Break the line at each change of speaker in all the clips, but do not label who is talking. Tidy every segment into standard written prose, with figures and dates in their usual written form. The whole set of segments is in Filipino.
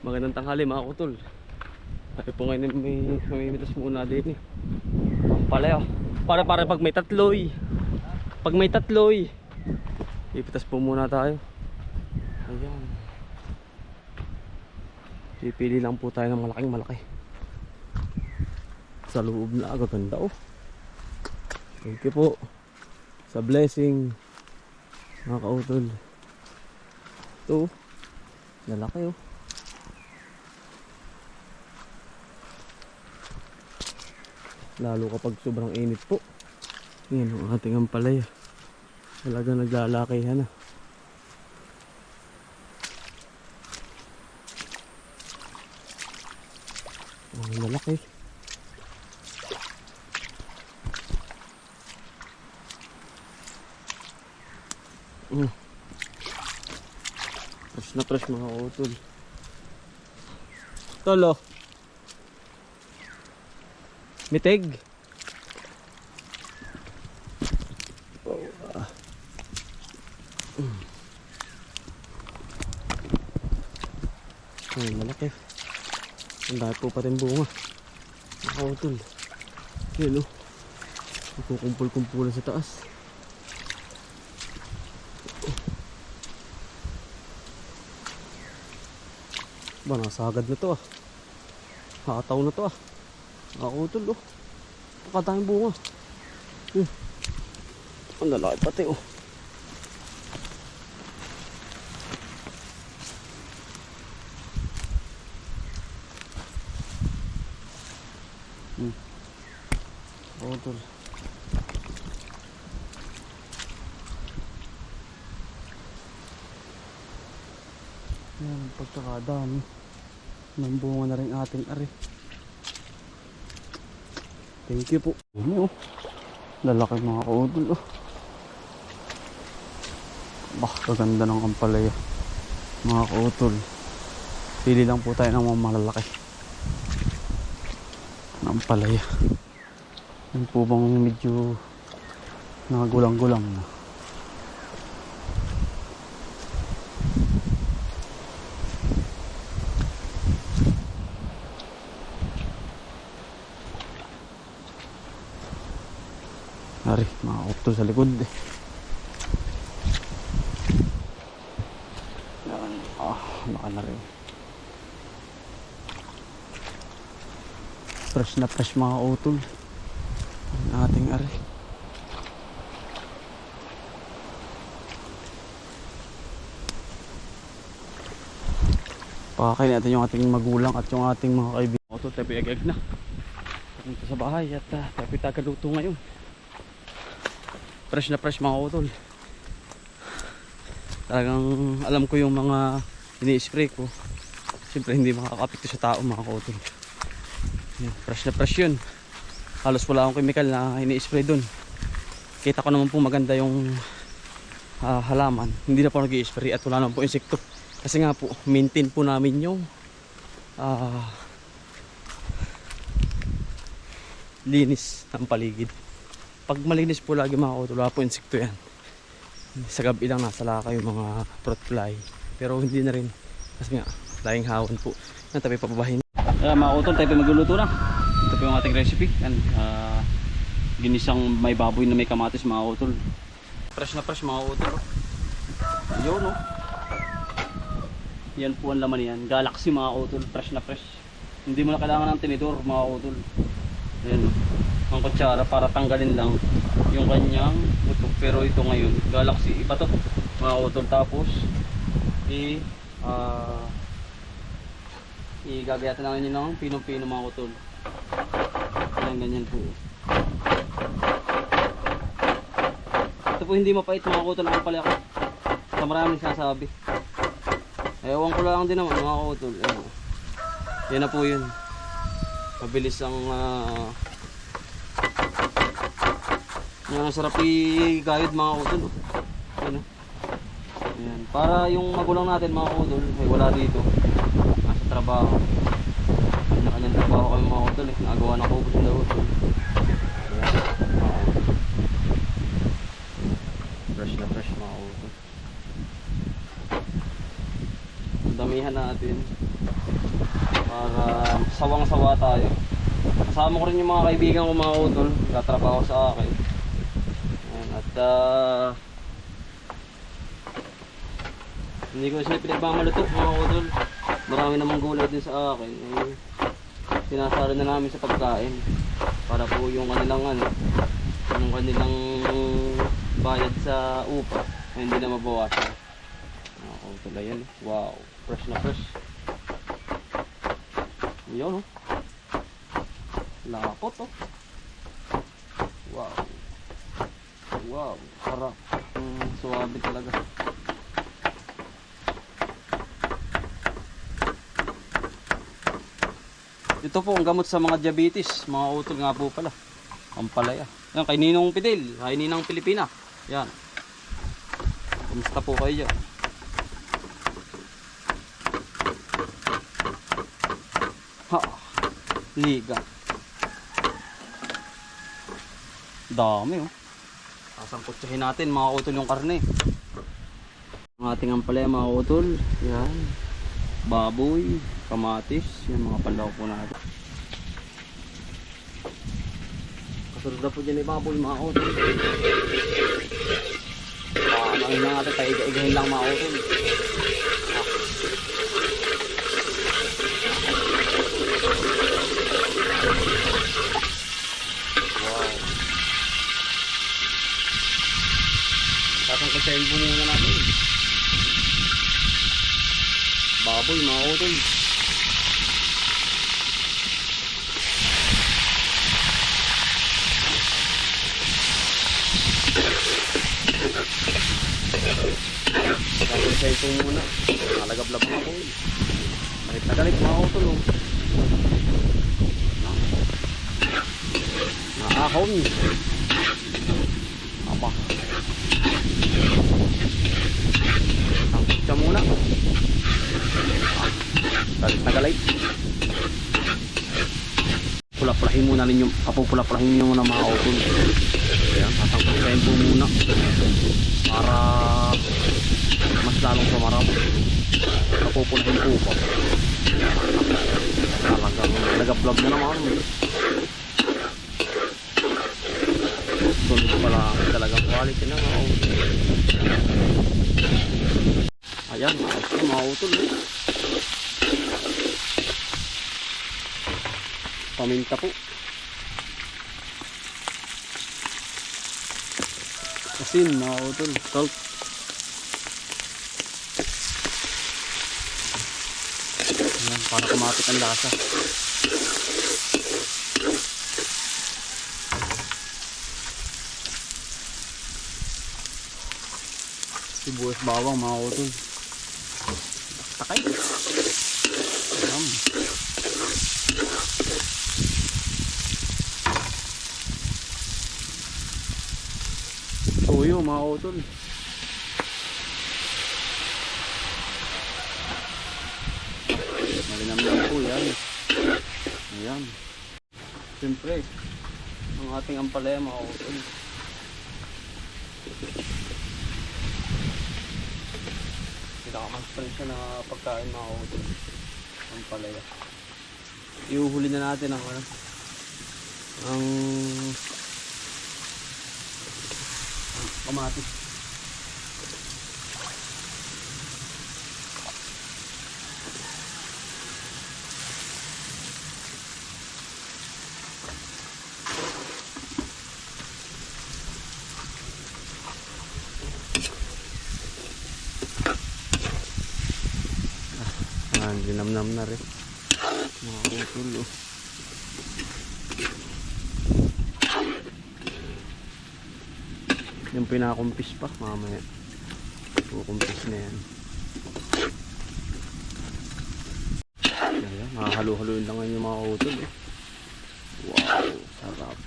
Magandang tanghali mga utol. Tayo po ngayon may mamimitas muna din eh. Ang palaya. Para pag may tatloy. Pag may tatloy, ipitas po muna tayo. Ayan. Pipili lang po tayo ng malaking malaki. Sa loob na gaganda oh. Thank you po sa blessing mga kautol. Ito lalaki oh. Lalo kapag sobrang init po. Yan ang ating ampalaya. Talaga naglalakihan na. Ang malaki. Fresh na fresh mga utol. Tolo. Mitig. Ay, malaki. Ang dahil po pa rin bunga. Nakautol. Yan o. Kukumpul-kumpulan sa taas. Ba, nasagad na to ah. Hataw na to ah. Nakautol oh. Pakadaming bunga. Ang lalaki pati oh. Nakautol. Yan, pagkakadami. Nang bunga na rin ating ari. Thank you po. Ano oh. Lalaki mga kaudol oh. Bah, kaganda ng ampalaya. Mga kaudol. Pili lang po tayo ng mga malalaki. Ng ampalaya. Yan po bang medyo nakagulang-gulang na. Ari, mga utol sa likod eh. Yan, baka na rin. Fresh na fresh mga utol. Ang ating ari. Pakakain natin yung ating magulang at yung ating mga kaibigan. Utol, tayo piyag-ag na. Pumunta sa bahay at tayo pitagaluto ngayon. Fresh na fresh mga utol. Talagang alam ko yung mga ini-spray ko. Siyempre hindi makakapekto sa tao mga utol. Fresh na fresh yun. Halos wala akong chemical na ini-spray dun. Kita ko naman po maganda yung halaman. Hindi na po nag-i-spray at wala naman po insekto. Kasi nga po maintain po namin yung linis ng paligid. Pag malinis po lagi mga utol, wala po insekto yan. Sa gabi lang nasa laka yung mga fruit fly. Pero hindi na rin. Kasi nga, laing hawon po. Yan, tabi papabahin. Mga utol, tayo magluluto na. Ito po yung ating recipe. Yan, ginisang may baboy na may kamatis mga utol. Fresh na fresh mga utol. Yun no. Yan po ang laman yan. Galaxy mga utol, fresh na fresh. Hindi mo na kailangan ng tinidor mga utol. Yan ang kutsara para tanggalin lang yung kanyang utok. Pero ito ngayon Galaxy iba to mga utol. Tapos igagayatan namin yun ng pinong-pino mga utol. Ganyan po. Ito po hindi mapait mga utol ang pala ako sa maraming sinasabi. Ewan ko lang din naman mga utol. Yan na po yun. Mabilis ang yan, sarap i-guide mga utol. Ayan. Ayan. Para yung magulang natin mga utol ay wala dito. Nasa trabaho. Kanya-kanyang trabaho kami mga utol eh. Nagawa na ko gusto na utol. Fresh na fresh mga utol. Damihan natin. para sawang-sawa tayo. Kasama ko rin yung mga kaibigan ko mga utol, katrabaho sa akin. Ayan, at hindi ko sila pinagmamalutok mga utol. Marami namang gulay din sa akin. Sinasalo na namin sa pagkain para po yung kanilang yung kanilang bayad sa upa ay hindi na mabawasan. Utol, ayan. Wow, fresh na fresh. Yun, oh. Lapot, oh. Wow. Wow, sarap. Suwabe talaga. Ito po ang gamot sa mga diabetes, mga utol nga po pala. Ampalaya. Yan, kay Ninong Pidel, kay Ninang Pilipina. Yan. Kumusta po kayo dyan? Ha, liga. Dami, oh. Sasangkutsahin natin mga utol yung karne. Ang ating ampalaya mga utol. Yan. Baboy, kamatis, yan mga panlaw po natin. Kasunod na po dyan yung baboy mga utol. Ano lang natin, taiga-igahin lang mga utol. Wow. Sasangkutsahin po muna natin. Baboy mga utol. Sasangkutsahin po muna. Nalagablab mga utol. Galit na galit mga utol. Naahon. Apa? Sangkutsa muna. Galit na galit. Pula-pulahin muna ninyo, kapupula-pulahin nyo muna mga utol. Ayan, sasangkutsahin po muna para mas lalong sumarap. Kapupulahin po pa. Talagang nag-vlog na naman. Sunod pala talagang quality na mga utol. Ayan, mga utol. Paminta po. Asin mga utol. Salt. Ayan, para kumapit ang lasa. Sibuyas bawang mga utol. Takay. Ayan. Toyo mga utol. Malinamnam po yan. Ayan. Siyempre ang ating ampalaya mga utol. Pinakamaspresya na pagkain mga utol. Ampalaya. Iuhuli na natin ang kamatis. Ginamnam na rin mga utol. Yung pinakumpis pa mamaya kukumpis na yan. Ayan, makahalo-haloin lang yung mga utol. Wow, sarap.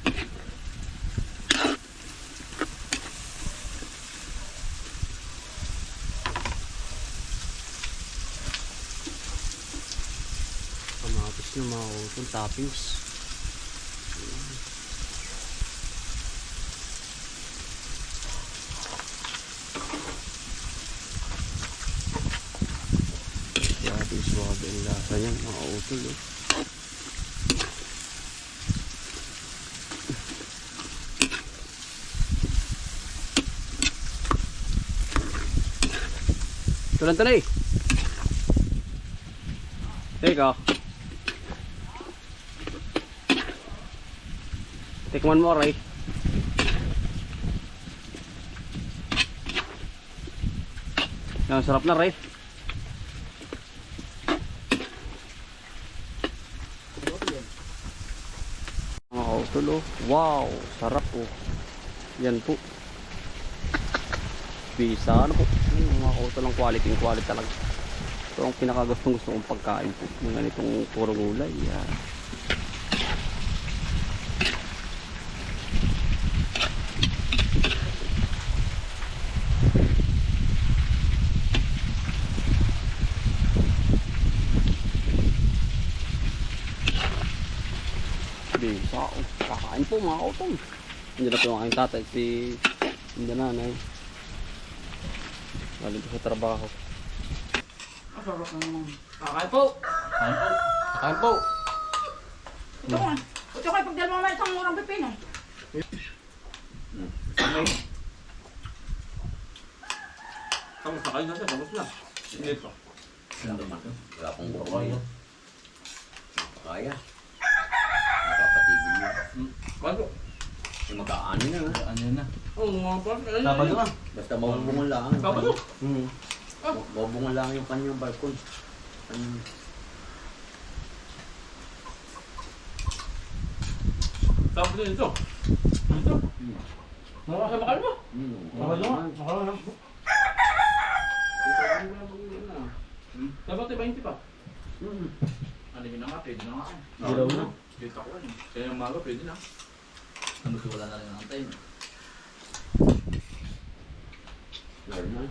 Kamatis yung mga utol, toppings. Suwabe ang lasa. Ganyan, mga utol eh. Tulan-tuloy. Teka. Tikman mo, Ray. Yan, sarap na, Ray. Mga kautol, oh. Wow, sarap po. Yan po. Bisa, ano po. Mga kautol ang quality talaga. Ito ang pinakagustong kong pagkain po. Yung ganitong puro gulay. Yan. Bisa, oh. Kakain po mga kautol. Hindi na po yung aking tatay. Hindi na nanay. Galing po sa trabaho.
Masarap na naman.
Kakain po! Kakain po!
Ito nga. Ito kayo pagdala mo isang murang pipino.
Kamu sakay na siya, tapos na. Hindi pa.
Wala pong buhay. Kaya. Napapatigil mo.
Bago.
Yung magkaano na.
Ano na? Oo, mga pa.
Sabado na.
Basta mabubungan lang.
Sabado?
Mabubungan lang yung kanyang balkon.
Sabado din ito. Ito. Makakasama ka mo?
Makala na.
Dapat 20 pa. Ano yun na nga, pwede na nga.
Dilaw na.
Kita ko yun. Kaya yung maga, pwede na.
Ano wala na rin ang time. Lalo na.